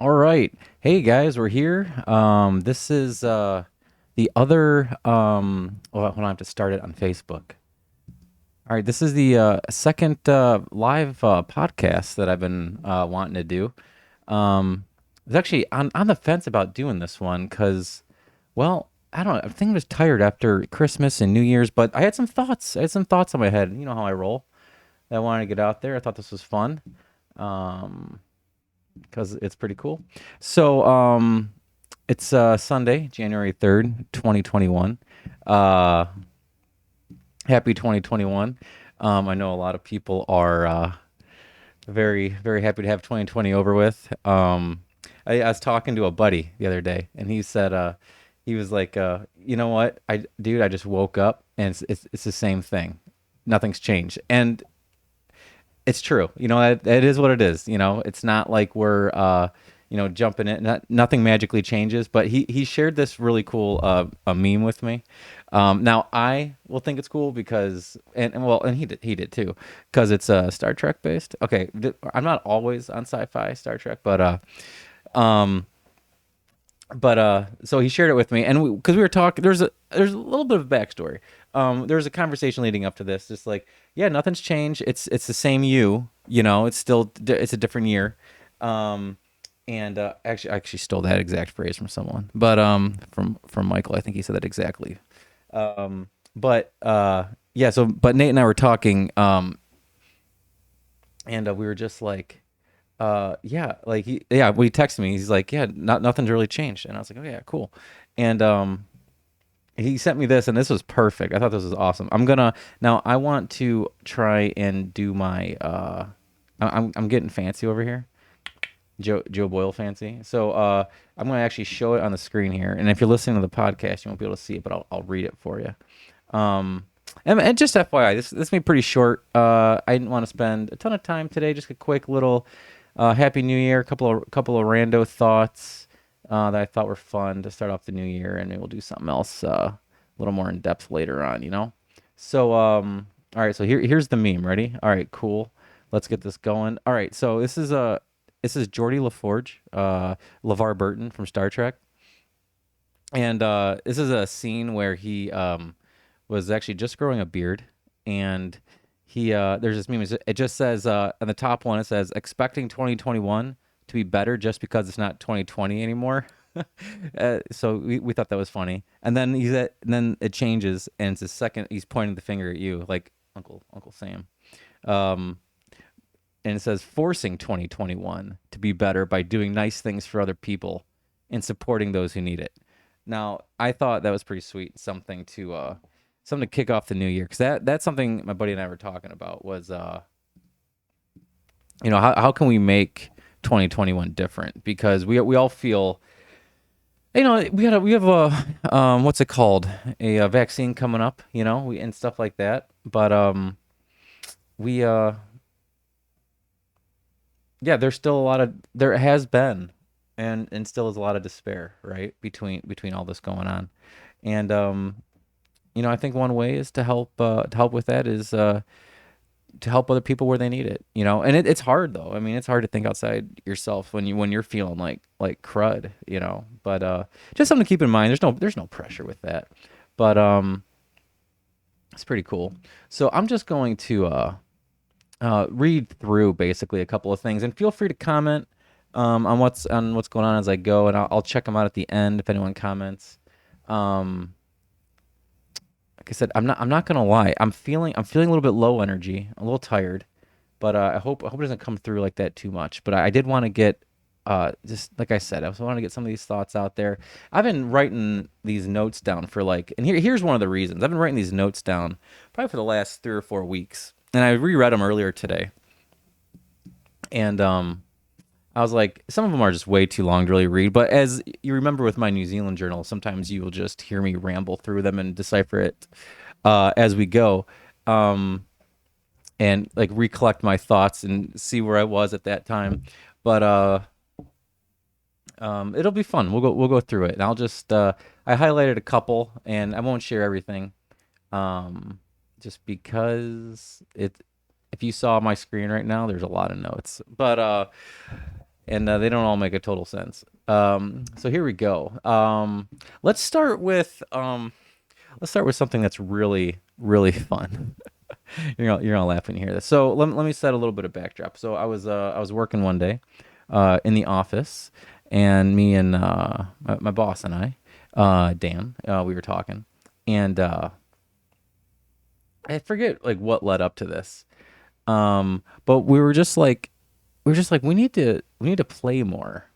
All right. Hey guys, we're here. This is the other well, hold on, I have to start it on Facebook. All right, this is the second live podcast that I've been wanting to do. I was actually on the fence about doing this one because, well, I don't know. I think I was tired after Christmas and New Year's, but I had some thoughts. I had some thoughts on my head. You know how I roll. That I wanted to get out there. I thought this was fun. Um, because it's pretty cool. So, it's Sunday, January 3rd, 2021. Uh, Happy 2021. I know a lot of people are very, very happy to have 2020 over with. I was talking to a buddy the other day, and he said, he was like, you know what, dude, I just woke up, and it's the same thing. Nothing's changed, and it's true. It is what it is. It's not like we're jumping in. Nothing magically changes. But he shared this really cool a meme with me. Now I will think it's cool because and he did too because it's Star Trek based. Okay, I'm not always on sci-fi Star Trek, um so he shared it with me, and because we were talking, there's a little bit of backstory. There was a conversation leading up to this, just like, yeah, nothing's changed. It's the same you. It's a different year. Um, and actually, I actually stole that exact phrase from someone, but from Michael, I think he said that exactly. Yeah. So, but Nate and I were talking, and we were just like, yeah, like when he texted me, he's like, yeah, nothing's really changed, and I was like, oh yeah, cool. And he sent me this, and this was perfect. I thought this was awesome. I want to try and do my I'm getting fancy over here. Joe Boyle fancy. So I'm gonna actually show it on the screen here, and if you're listening to the podcast, you won't be able to see it, but I'll read it for you. Um, and just FYI, this may be pretty short. I didn't want to spend a ton of time today. Just a quick little Happy New Year. Couple of rando thoughts that I thought were fun to start off the new year, and maybe we'll do something else a little more in depth later on. So all right. So here's the meme. Ready? All right. Cool. Let's get this going. All right. So this is Geordie LaForge, LeVar Burton from Star Trek, and this is a scene where he was actually just growing a beard, and he there's this meme. It just says on the top one, it says expecting 2021 to be better just because it's not 2020 anymore. So we thought that was funny, and then and then it changes, and it's a second. He's pointing the finger at you, like Uncle Sam. Um, and it says forcing 2021 to be better by doing nice things for other people and supporting those who need it. Now, I thought that was pretty sweet, something to kick off the new year, because that's something my buddy and I were talking about was how can we make 2021 different, because we all feel, we have a what's it called, a vaccine coming up, and stuff like that, but we yeah, there has been, and still is a lot of despair, right, between all this going on. And I think one way is to help with that is to help other people where they need it, and it's hard, though. I mean, it's hard to think outside yourself when you're feeling like crud, but just something to keep in mind. There's no pressure with that, but it's pretty cool. So I'm just going to read through basically a couple of things, and feel free to comment on what's going on as I go, and I'll check them out at the end if anyone comments. Um, like I said, I'm not gonna lie. I'm feeling a little bit low energy, a little tired, but I hope it doesn't come through like that too much. But I did want to get just like I said, I just want to get some of these thoughts out there. I've been writing these notes down for and here's one of the reasons I've been writing these notes down probably for the last 3 or 4 weeks, and I reread them earlier today, and I was like, some of them are just way too long to really read. But as you remember with my New Zealand journal, sometimes you will just hear me ramble through them and decipher it as we go, um, and like recollect my thoughts and see where I was at that time. But it'll be fun. We'll go through it, and I highlighted a couple, and I won't share everything, um, just because it. If you saw my screen right now, there's a lot of notes. But and they don't all make a total sense. So here we go. Let's start with something that's really really fun. You're gonna laugh when you hear this. So let me set a little bit of backdrop. So I was working one day in the office, and me and my boss and I, Dan, we were talking, and I forget like what led up to this. But we were just like we need to play more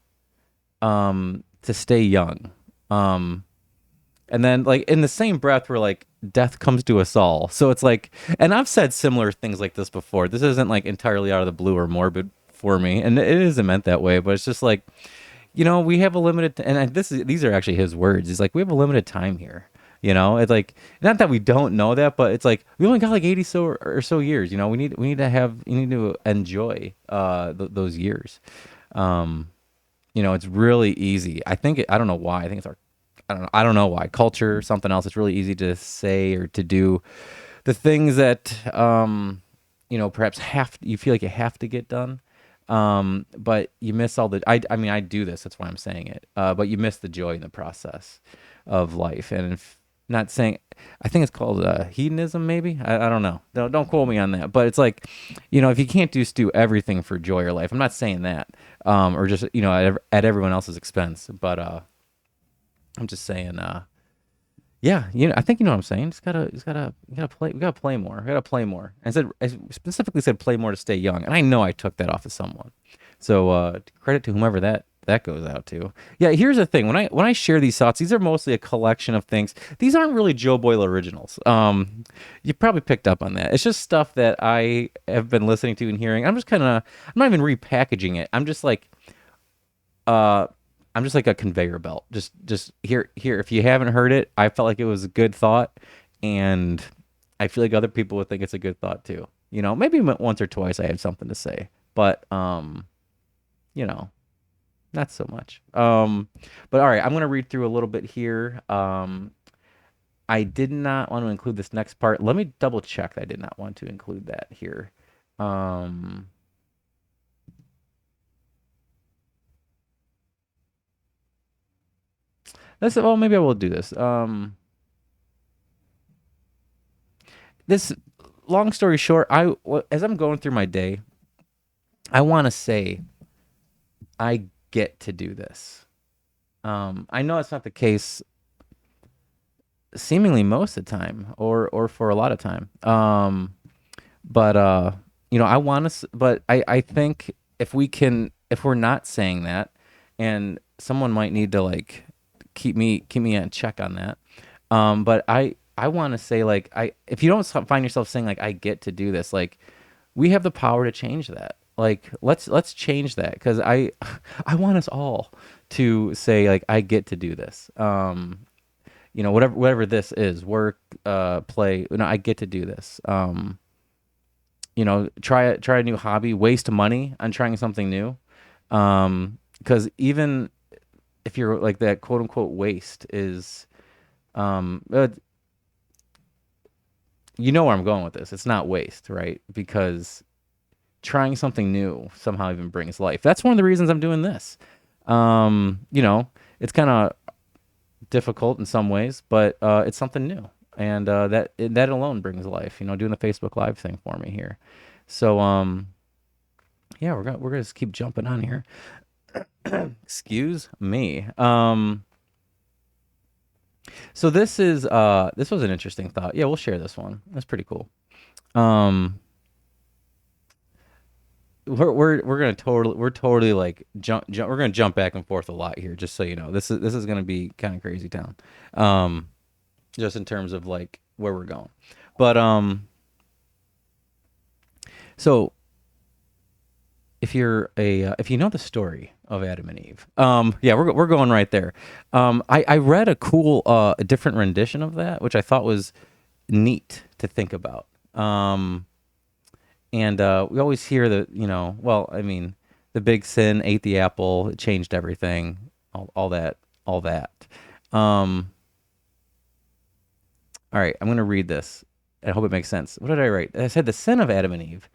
to stay young. Um, and then like in the same breath we're like death comes to us all. So it's like, and I've said similar things like this before. This isn't like entirely out of the blue or morbid for me, and it isn't meant that way, but it's just like, we have a limited, these are actually his words. He's like, we have a limited time here. It's like, not that we don't know that, but it's like we only got like 80 or so years. We need to have, you need to enjoy those years. Um, it's really easy. I don't know why. I think it's our, I don't know why, culture, something else. It's really easy to say or to do the things that perhaps you feel like you have to get done, but you miss all the, I mean, I do this, that's why I'm saying it, but you miss the joy in the process of life. And if not saying, I think it's called hedonism, maybe. I don't know, don't quote me on that, but it's like, if you can't do everything for joy or life, I'm not saying that, or just at everyone else's expense, but I'm just saying, yeah, I think you know what I'm saying. You gotta play. We gotta play more. We gotta play more. I specifically said play more to stay young, and I know I took that off of someone. So credit to whomever that goes out to. Yeah, here's the thing. When I share these thoughts, these are mostly a collection of things. These aren't really Joe Boyle originals. You probably picked up on that. It's just stuff that I have been listening to and hearing. I'm not even repackaging it. Uh, I'm just like a conveyor belt. Just here. If you haven't heard it, I felt like it was a good thought, and I feel like other people would think it's a good thought too. Maybe once or twice I had something to say, but you know, not so much. But all right, I'm gonna read through a little bit here. I did not want to include this next part. Let me double check that I did not want to include that here. Um, well, maybe I will do this. This long story short, as I'm going through my day, I want to say I get to do this. I know it's not the case seemingly most of the time, or for a lot of time. But I want to, but I think if we're not saying that, and someone might need to like keep me in check on that. But I want to say, like, if you don't find yourself saying like I get to do this, like, we have the power to change that. Like, let's change that, because I want us all to say like I get to do this. Whatever this is, work, play. I get to do this. Try a new hobby, waste money on trying something new. Because even if you're like that quote unquote waste is, um, uh, where I'm going with this. It's not waste, right? Because trying something new somehow even brings life. That's one of the reasons I'm doing this. It's kind of difficult in some ways, but it's something new, and that alone brings life. Doing the Facebook Live thing for me here. So yeah, we're gonna just keep jumping on here. Excuse me. So this was an interesting thought. Yeah, we'll share this one. That's pretty cool. Um, we're totally like we're gonna jump back and forth a lot here, just so you know. This is gonna be kind of crazy town. Um, just in terms of like where we're going. But so if you know the story of Adam and Eve, yeah, we're going right there. I read a cool a different rendition of that, which I thought was neat to think about. And we always hear that, well, I mean, the big sin, ate the apple, it changed everything, all that, all that. Um, all right, I'm gonna read this. I hope it makes sense. What did I write? I said the sin of Adam and Eve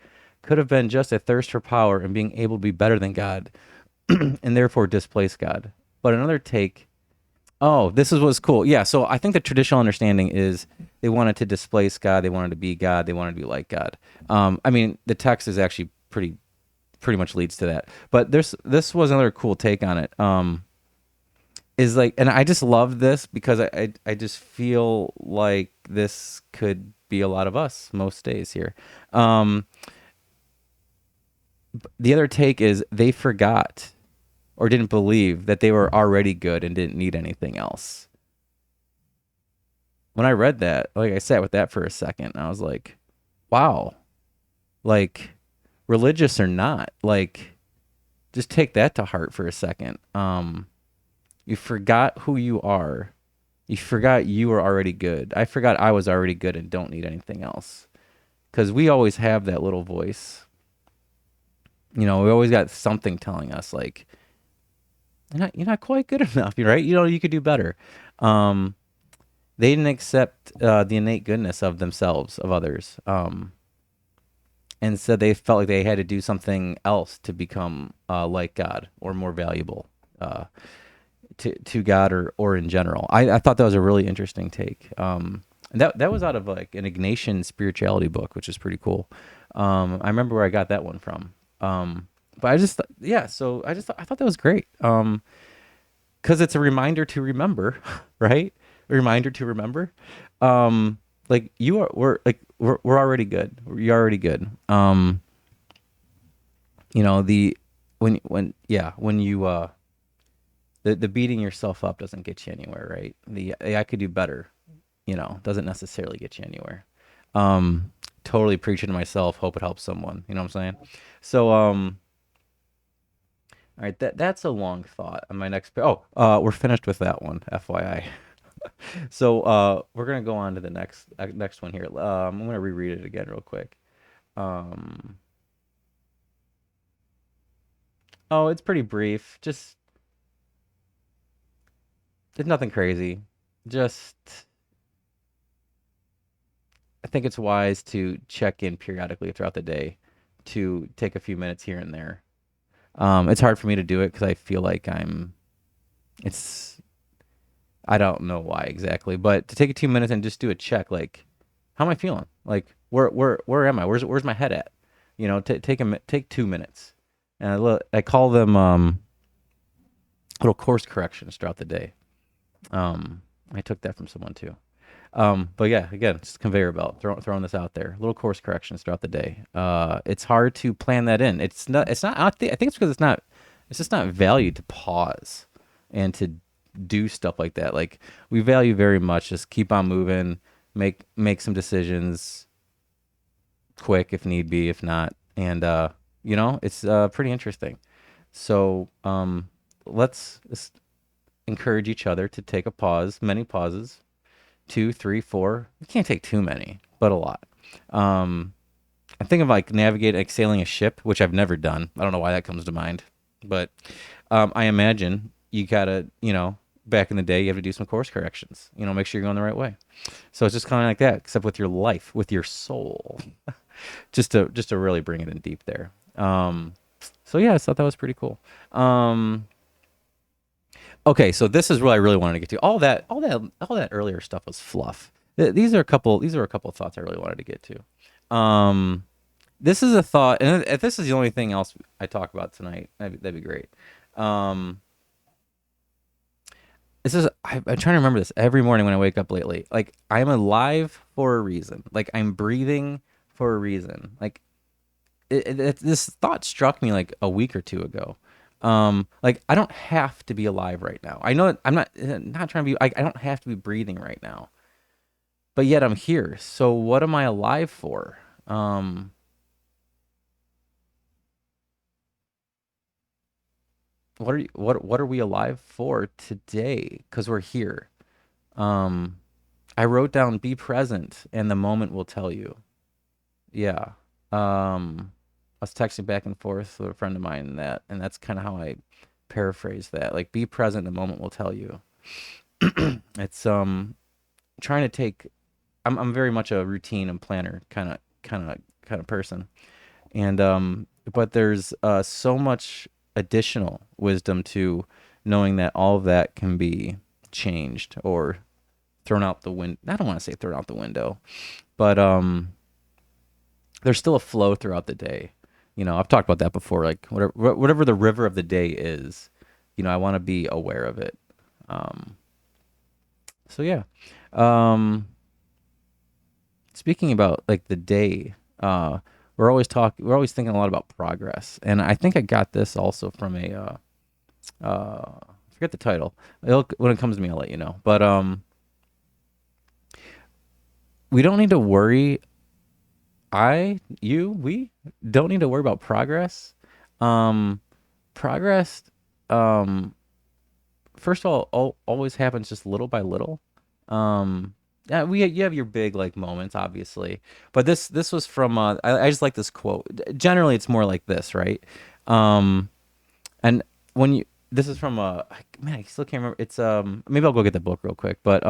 could have been just a thirst for power and being able to be better than God. and therefore displace God. But another take, oh, this is what's cool. Yeah, so I think the traditional understanding is they wanted to displace God, they wanted to be God, they wanted to be like God. I mean, the text is actually pretty much leads to that. But this was another cool take on it. Is like, and I just love this because I just feel like this could be a lot of us most days here. Um, the other take is they forgot or didn't believe that they were already good and didn't need anything else. When I read that, like I sat with that for a second, and I was like, wow, like religious or not, like just take that to heart for a second. You forgot who you are. You forgot you were already good. I forgot I was already good and don't need anything else. Because we always have that little voice. You know, we always got something telling us like, you're not quite good enough, right? You know, you could do better. Um, they didn't accept the innate goodness of themselves, of others. And so they felt like they had to do something else to become like God or more valuable to God or in general. I thought that was a really interesting take. And that was out of like an Ignatian spirituality book, which is pretty cool. I remember where I got that one from. But I just yeah, so I thought that was great. Because it's a reminder to remember, right? A reminder to remember. Like we're already good. You're already good. You know, when you the beating yourself up doesn't get you anywhere, right? The I could do better, you know, doesn't necessarily get you anywhere. Totally preaching to myself, hope it helps someone, you know what I'm saying? So all right, that's a long thought on my next we're finished with that one, FYI. So we're gonna go on to the next one here. I'm gonna reread it again real quick. Um, oh, it's pretty brief. Just it's nothing crazy. Just I think it's wise to check in periodically throughout the day to take a few minutes here and there. It's hard for me to do it because I feel like it's I don't know why exactly, but to take a 2 minutes and just do a check, like how am I feeling? Like where am I? Where's my head at? You know, take 2 minutes, and I call them little course corrections throughout the day. I took that from someone too. But yeah, again, just conveyor belt. Throwing this out there. Little course corrections throughout the day. It's hard to plan that in. It's not. It's not. I think it's because it's not. It's just not valued to pause and to do stuff like that. Like we value very much. Just keep on moving. Make some decisions quick if need be. If not, and you know, it's pretty interesting. So let's encourage each other to take a pause. Many pauses, two, three, four. You can't take too many, but a lot. Um, I'm thinking of like navigate, like sailing a ship, which I've never done. I don't know why that comes to mind, but I imagine you gotta, you know, back in the day, you have to do some course corrections. You know, make sure you're going the right way. So it's just kind of like that, except with your life, with your soul, just to really bring it in deep there. So yeah, I thought that was pretty cool. Um, Okay, so this is what I really wanted to get to. All that earlier stuff was fluff. These are a couple of thoughts I really wanted to get to. This is a thought, and if this is the only thing else I talk about tonight, that'd be great. Um, I'm trying to remember this every morning when I wake up lately. Like I'm alive for a reason. Like I'm breathing for a reason. Like this thought struck me like a week or two ago. Like I don't have to be alive right now. I know I'm not trying to be. I don't have to be breathing right now, but yet I'm here. So what am I alive for? Um, what are we alive for today? Because we're here. Um, I wrote down be present, and the moment will tell you. Yeah. I was texting back and forth with a friend of mine and that's kind of how I paraphrase that. Like, be present, the moment will tell you. It's trying to take. I'm very much a routine and planner kind of person, and but there's so much. additional wisdom to knowing that all of that can be changed or thrown out the window. I don't want to say thrown out the window, but there's still a flow throughout the day. I've talked about that before. Like whatever the river of the day is, I want to be aware of it. Um, so yeah. Um, Speaking about like the day, we're always thinking a lot about progress, and I think I got this also from a I forget the title. When it comes to me, I'll let you know. But we don't need to worry. We don't need to worry about progress. Um, Progress, um, first of all, always happens just little by little. Um, yeah, you have your big like moments, obviously, but this was from I just like this quote. Generally, it's more like this, right? Um, and when you this is from man, I still can't remember. It's maybe I'll go get the book real quick, but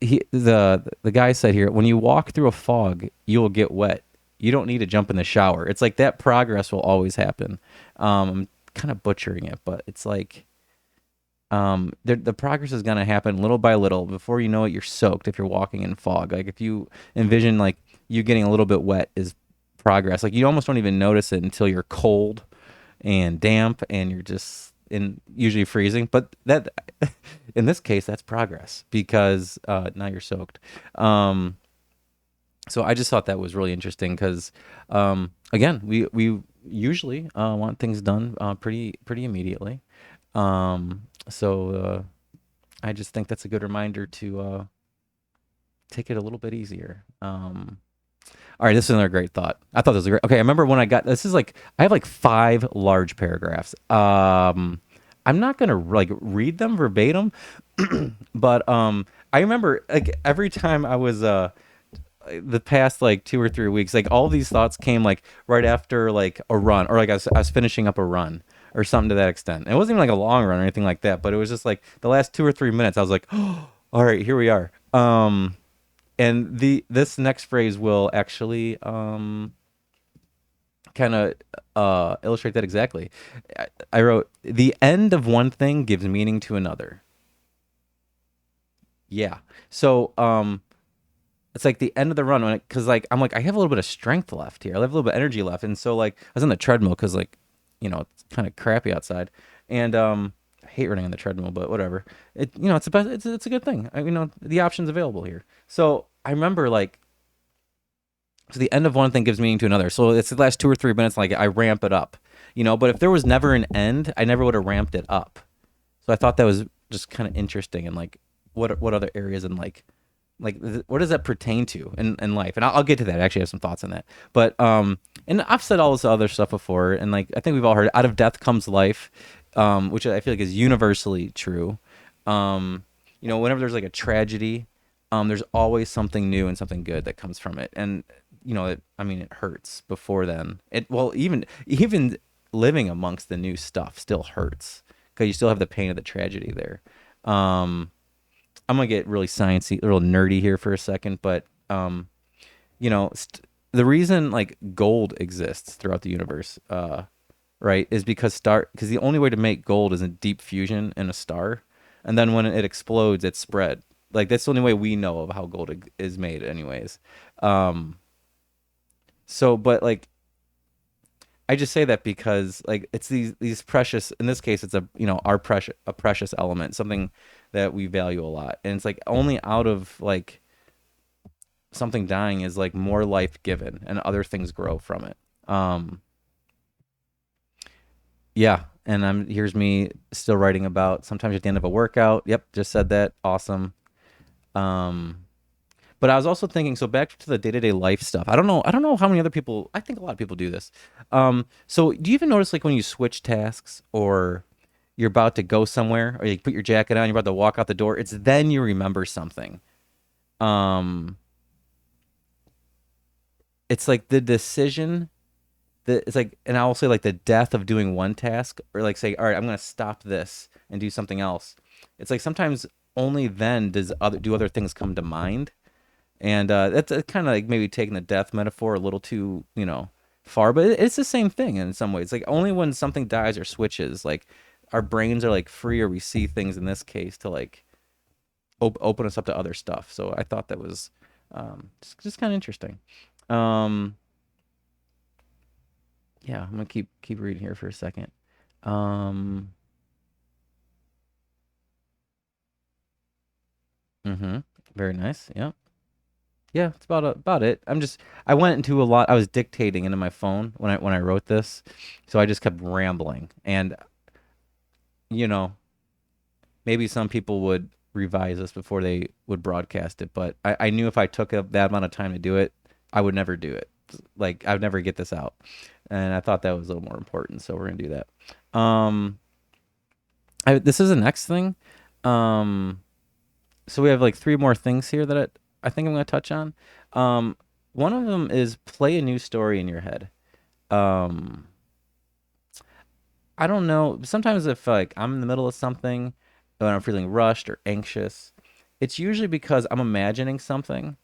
the guy said here, when you walk through a fog, you will get wet. You don't need to jump in the shower. It's like that progress will always happen. I'm kind of butchering it, but it's like the progress is gonna happen little by little. Before you know it, you're soaked if you're walking in fog. Like if you envision like you getting a little bit wet is progress. Like you almost don't even notice it until you're cold and damp and you're just in usually freezing. But that in this case, that's progress because now you're soaked. Um, so I just thought that was really interesting because again, we usually want things done pretty immediately. So I just think that's a good reminder to take it a little bit easier. All right, this is another great thought. I thought this was great. Okay, I remember when I got this is like I have like five large paragraphs. I'm not gonna like read them verbatim, but I remember like every time I was the past like 2 or 3 weeks, like all these thoughts came like right after like a run or like I was finishing up a run or something to that extent. It wasn't even like a long run or anything like that, but it was just like the last 2 or 3 minutes. I was like, oh, all right, here we are. And this next phrase will actually kind of illustrate that exactly. I wrote, the end of one thing gives meaning to another. Yeah. So it's like the end of the run when because like I'm like I have a little bit of strength left here. I have a little bit of energy left, and so like I was on the treadmill because like it's kind of crappy outside, and I hate running on the treadmill, but whatever. It's the best. It's a good thing. The options available here. So I remember like so the end of one thing gives meaning to another. So it's the last 2 or 3 minutes. Like I ramp it up, But if there was never an end, I never would have ramped it up. So I thought that was just kind of interesting and like what other areas in like what does that pertain to in life, and I'll get to that. I actually have some thoughts on that, but and I've said all this other stuff before, and like I think we've all heard it. Out of death comes life, which I feel like is universally true. Whenever there's like a tragedy, there's always something new and something good that comes from it, and it hurts before then. Even living amongst the new stuff still hurts because you still have the pain of the tragedy there. um I'm gonna get really sciencey, a little nerdy here for a second, but the reason like gold exists throughout the universe, right, is because the only way to make gold is in deep fusion in a star, and then when it explodes, it's spread. Like that's the only way we know of how gold is made, anyways. Um, but like I just say that because like it's these precious. In this case, it's a precious element, something that we value a lot, and it's like only out of like something dying is like more life given, and other things grow from it. Yeah, and here's me still writing about sometimes at the end of a workout. Yep, just said that. Awesome. Um, But I was also thinking, so back to the day-to-day life stuff. I don't know how many other people, I think a lot of people do this. So do you even notice like when you switch tasks or you're about to go somewhere or you put your jacket on, you're about to walk out the door, it's then you remember something. Um, it's like the decision that it's like, and I'll say like the death of doing one task or like say, all right, I'm going to stop this and do something else. It's like sometimes only then do other things come to mind. And that's kind of like maybe taking the death metaphor a little too, far, but it's the same thing in some ways. Like only when something dies or switches, like our brains are like free, or we see things in this case to like open us up to other stuff. So I thought that was just kind of interesting. Um, yeah, I'm gonna keep reading here for a second. Um, mm-hmm. Very nice. Yeah. Yeah, it's about it. I went into a lot. I was dictating into my phone when I wrote this, so I just kept rambling. And you know, maybe some people would revise this before they would broadcast it, but I knew if I took that amount of time to do it, I would never do it. Like I would never get this out, and I thought that was a little more important. So we're gonna do that. This is the next thing. Um, so we have like three more things here that I think I'm gonna touch on. Um, One of them is play a new story in your head. Um, I don't know. Sometimes if like I'm in the middle of something and I'm feeling rushed or anxious, it's usually because I'm imagining something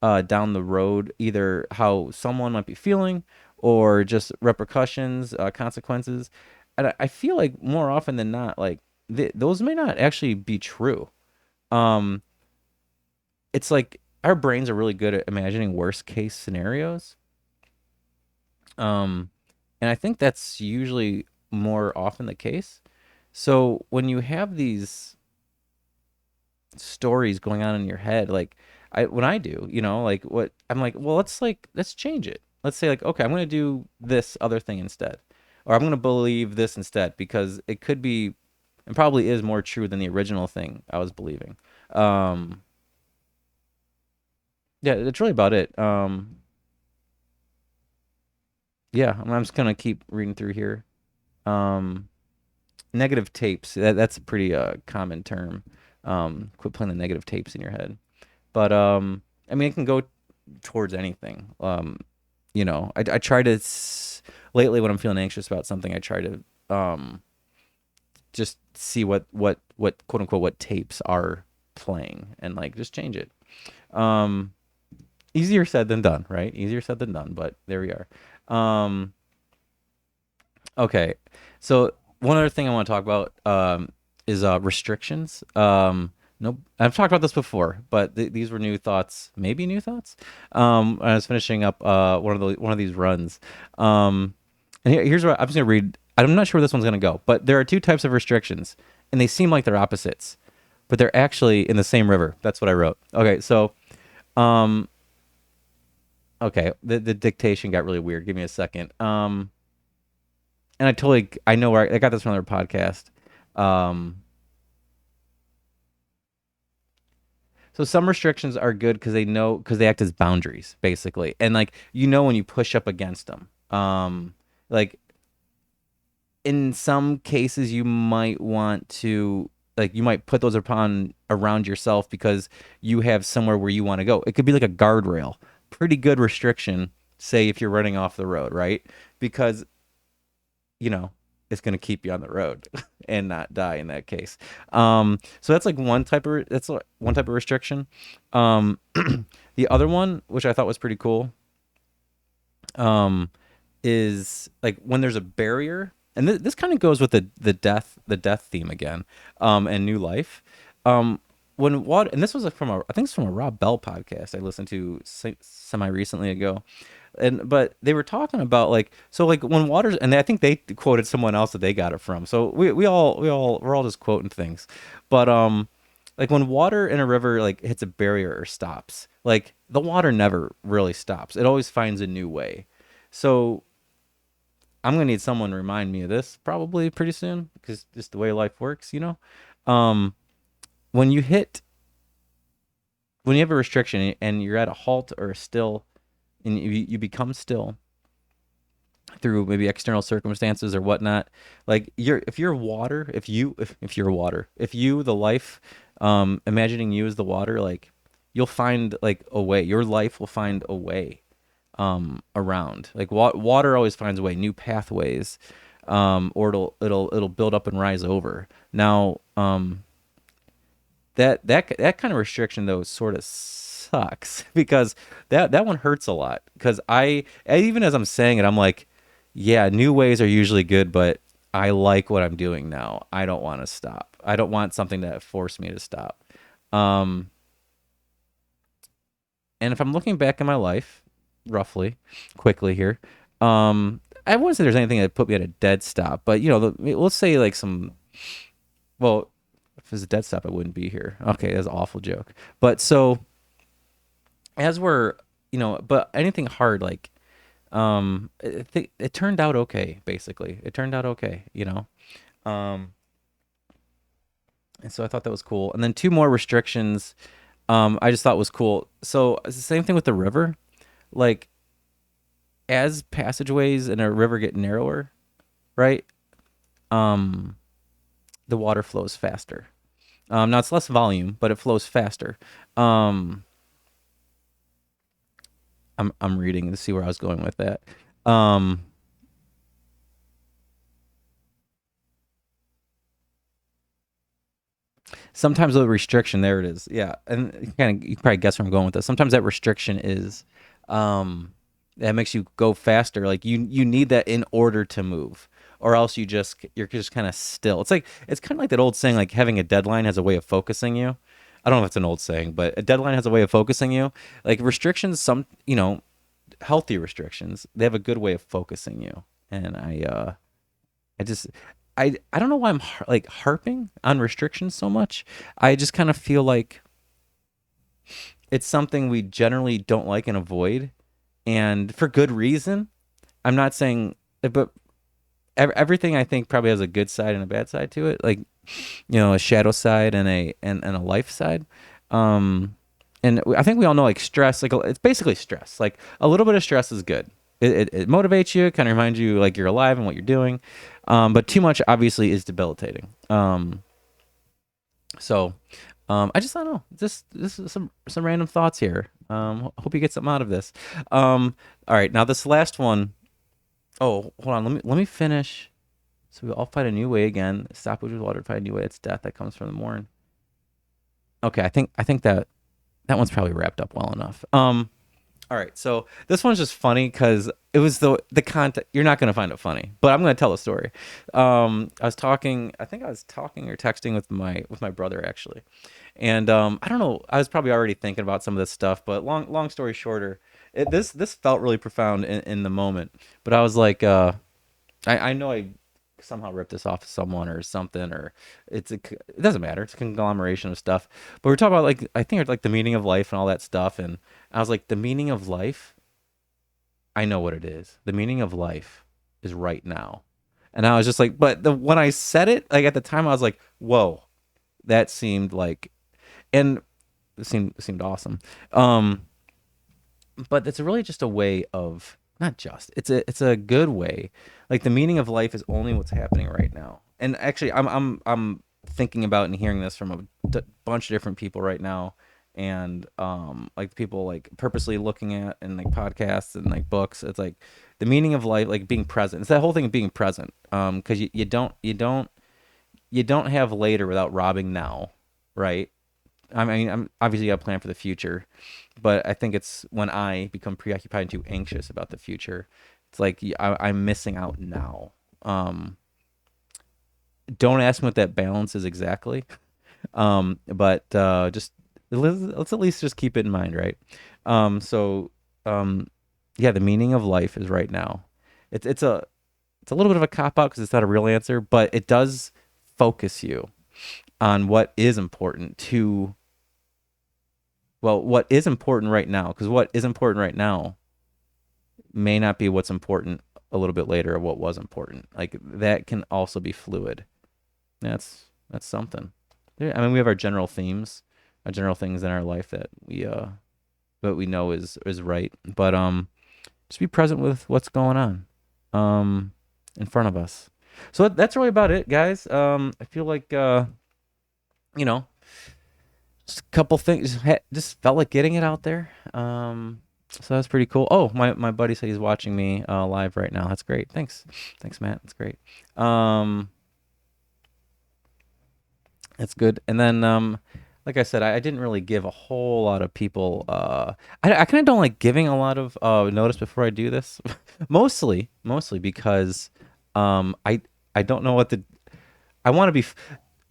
down the road, either how someone might be feeling or just repercussions, consequences. And I feel like more often than not, like those may not actually be true. Um, it's like our brains are really good at imagining worst case scenarios. Um, and I think that's usually more often the case. So when you have these stories going on in your head, like when I do, like what I'm like, well, let's change it. Let's say like, okay, I'm gonna do this other thing instead, or I'm gonna believe this instead because it could be, and probably is more true than the original thing I was believing. Um, yeah, that's really about it. Yeah, I'm just gonna keep reading through here. Um, Negative tapes. That's a pretty common term. Quit playing the negative tapes in your head. But I mean, it can go towards anything. I try to lately when I'm feeling anxious about something, I try to just see what quote unquote what tapes are playing and like just change it. Um, Easier said than done, right? Easier said than done, but there we are. Um, Okay. So one other thing I want to talk about is restrictions. No, I've talked about this before, but these were new thoughts, maybe new thoughts. I was finishing up one of these runs. And here's what I'm just gonna read. I'm not sure where this one's gonna go, but there are two types of restrictions, and they seem like they're opposites, but they're actually in the same river. That's what I wrote. Okay, so um, okay, the dictation got really weird. Give me a second. And I know where I got this from another podcast. Um, so some restrictions are good because they act as boundaries basically, and like when you push up against them. Like in some cases you might want to like you might put those upon around yourself because you have somewhere where you want to go. It could be like a guardrail, pretty good restriction. Say if you're running off the road, right? Because you know, it's going to keep you on the road and not die in that case. So that's like one type of restriction. Um, the other one, which I thought was pretty cool, um, is like when there's a barrier, and this kind of goes with the death theme again, and new life. Um, when water, and this was like I think it's from a Rob Bell podcast I listened to semi recently ago, but they were talking about like so like when water's and I think they quoted someone else that they got it from. So we're all just quoting things, but like when water in a river like hits a barrier or stops, like the water never really stops. It always finds a new way. So I'm gonna need someone to remind me of this probably pretty soon because just the way life works. Um, when you hit when you have a restriction and you're at a halt or a still, and you become still through maybe external circumstances or whatnot, like if you're water, if you're water, if you the life, imagining you as the water, like you'll find like a way. Your life will find a way around. Like water always finds a way, new pathways, or it'll build up and rise over. Now, that kind of restriction though sort of sucks because that one hurts a lot because even as I'm saying it, I'm like, yeah, new ways are usually good, but I like what I'm doing now. I don't want to stop. I don't want something that forced me to stop. Um, and if I'm looking back in my life, roughly, quickly here, I wouldn't say there's anything that put me at a dead stop, but let's say like some. Well, if it was a dead stop, I wouldn't be here. Okay, that's an awful joke. But so as we're, but anything hard like, it turned out okay. Basically, it turned out okay. Um, and so I thought that was cool. And then two more restrictions, I just thought was cool. So it's the same thing with the river, like as passageways in a river get narrower, right? Um, the water flows faster. Now it's less volume, but it flows faster. Um, I'm reading to see where I was going with that. Um, Sometimes the restriction, there it is. Yeah, and you probably guess where I'm going with this. Sometimes that restriction is, that makes you go faster. Like you need that in order to move, or else you're just kind of still. It's kind of like that old saying, like having a deadline has a way of focusing you. I don't know if it's an old saying, but a deadline has a way of focusing you. Like restrictions, healthy restrictions, they have a good way of focusing you. And I just I don't know why I'm like harping on restrictions so much. I just kind of feel like it's something we generally don't like and avoid, and for good reason. I'm not saying, but everything I think probably has a good side and a bad side to it. Like a shadow side and a life side. Um, and I think we all know like stress, like it's basically stress. Like a little bit of stress is good. It motivates you, kind of reminds you like you're alive and what you're doing. But too much obviously is debilitating. So I just don't know. This is some random thoughts here. Hope you get something out of this. All right, now this last one. Oh, hold on. Let me finish. So we all fight a new way again. Stop with water, fight a new way. It's death that comes from the morn. Okay, I think that one's probably wrapped up well enough. All right, so this one's just funny because it was the content. You're not gonna find it funny, but I'm gonna tell a story. I think I was talking or texting with my brother actually, and I don't know. I was probably already thinking about some of this stuff, but long story shorter, this felt really profound in the moment. But I was like, I know I somehow ripped this off of someone or something, or it doesn't matter. It's a conglomeration of stuff. But we're talking about like I think it's like the meaning of life and all that stuff, and I was like, the meaning of life, I know what it is. The meaning of life is right now. And I was just like, but when I said it, like at the time, I was like, whoa, that seemed like, and it seemed awesome. Um, but it's really just a way of not just it's a good way. Like the meaning of life is only what's happening right now. And actually, I'm thinking about and hearing this from bunch of different people right now, and like people like purposely looking at and like podcasts and like books. It's like the meaning of life, like being present. It's that whole thing of being present. Because you don't have later without robbing now, right? I mean, I'm obviously got to plan for the future, but I think it's when I become preoccupied and too anxious about the future, it's like I'm missing out now. Um, don't ask me what that balance is exactly, but just let's at least just keep it in mind, right? So um, yeah, the meaning of life is right now. It's a little bit of a cop out because it's not a real answer, but it does focus you on what is important to what is important right now, because what is important right now may not be what's important a little bit later or what was important. Like that can also be fluid. That's something. Yeah, I mean, we have our general themes, our general things in our life that we know is right. But just be present with what's going on in front of us. So that's really about it, guys. I feel like you know, just a couple things. Just felt like getting it out there. So that's pretty cool. Oh, my buddy said he's watching me live right now. That's great. Thanks, Matt. That's great. Um, that's good. And then like I said, I didn't really give a whole lot of people. I kind of don't like giving a lot of notice before I do this, mostly because I don't know what the I want to be.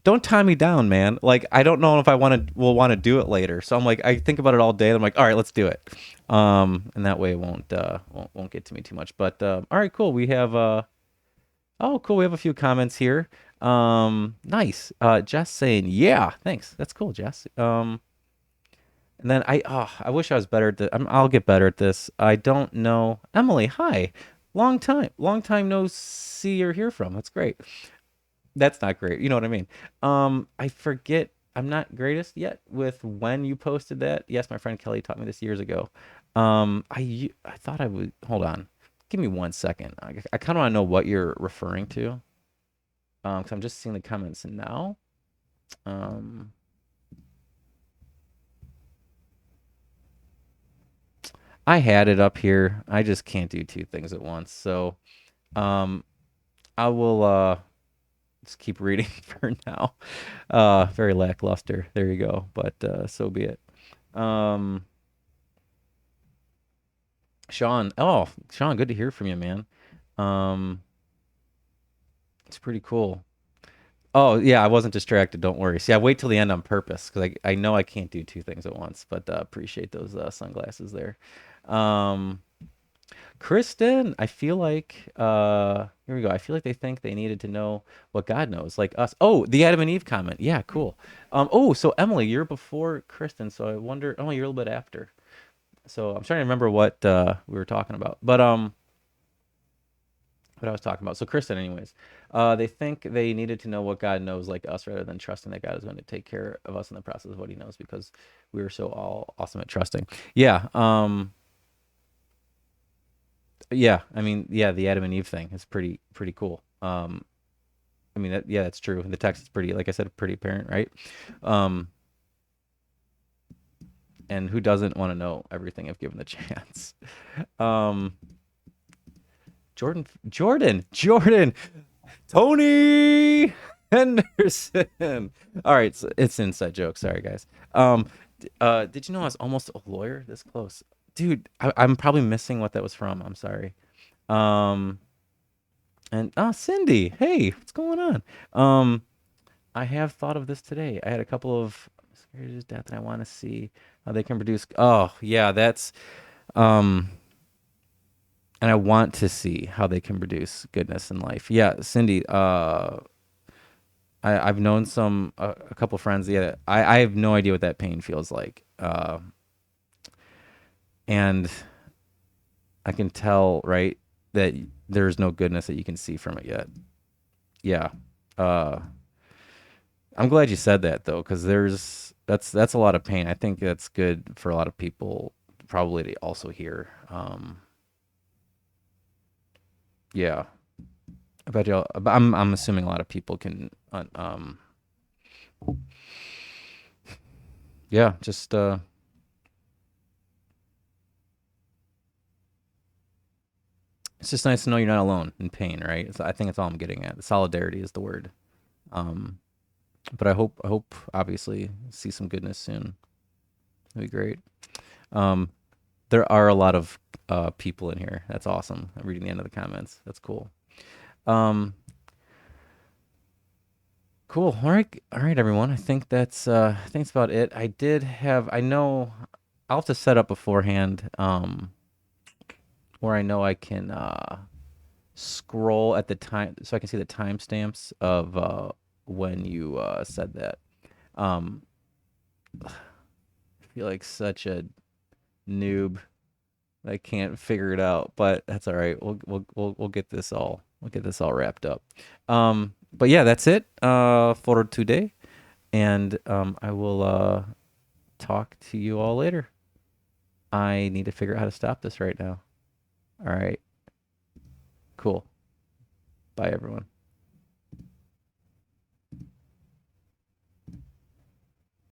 Don't tie me down, man. Like I don't know if I will want to do it later. So I'm like I think about it all day. And I'm like, all right, let's do it. And that way it won't get to me too much. But all right, cool. We have oh cool. We have a few comments here. Nice. Jess saying yeah. Thanks. That's cool, Jess. And then I wish I was better at this. I'll get better at this. I don't know. Emily, hi. Long time no see or hear from. That's great. That's not great. You know what I mean? I forget. I'm not greatest yet with when you posted that. Yes, my friend Kelly taught me this years ago. I thought I would hold on. Give me 1 second. I kind of want to know what you're referring to. Because I'm just seeing the comments now. Um, I had it up here. I just can't do two things at once. So, um, I will just keep reading for now. Very lackluster. There you go. But so be it. Um, Sean. Oh, Sean, good to hear from you, man. Um, it's pretty cool. Oh, yeah, I wasn't distracted. Don't worry. See, I wait till the end on purpose because I know I can't do two things at once, but appreciate those sunglasses there. Um, Kristen, I feel like here we go. I feel like they think they needed to know what God knows, like us. Oh, the Adam and Eve comment. Yeah, cool. Oh, so Emily, you're before Kristen, so I wonder. Oh, you're a little bit after. So I'm trying to remember what we were talking about, but what I was talking about. So Kristen, anyways, they think they needed to know what God knows, like us, rather than trusting that God is going to take care of us in the process of what He knows, because we are so all awesome at trusting. Yeah. Yeah, I mean, yeah, the Adam and Eve thing is pretty cool. I mean, yeah, that's true. The text is pretty, like I said, pretty apparent, right? Um, and who doesn't want to know everything if given the chance? Um, Jordan, Tony Henderson. All right, so it's an inside joke. Sorry, guys. Did you know I was almost a lawyer this close? Dude, I'm probably missing what that was from. I'm sorry. Um, And Cindy, hey, what's going on? Um, I have thought of this today. I had a couple of miscarriages, death, and I want to see how they can produce. Oh, yeah, that's um, and I want to see how they can produce goodness in life. Yeah, Cindy. I've known a couple friends. Yeah, I have no idea what that pain feels like. And I can tell, right, that there's no goodness that you can see from it yet. Yeah. Uh. I'm glad you said that though, because that's a lot of pain. I think that's good for a lot of people probably to also hear. Yeah, I bet you. I'm assuming a lot of people can. Yeah, just it's just nice to know you're not alone in pain, right? I think that's all I'm getting at. Solidarity is the word. Um, but I hope obviously see some goodness soon. That'd be great. Um, there are a lot of people in here. That's awesome. I'm reading the end of the comments. That's cool. Um, cool. All right, everyone. I think that's about it. I know I'll have to set up beforehand, where I know I can scroll at the time so I can see the timestamps of when you said that. Um, I feel like such a noob. I can't figure it out, but that's all right. We'll get this all wrapped up. But yeah, that's it for today, and I will talk to you all later. I need to figure out how to stop this right now. All right, cool. Bye, everyone.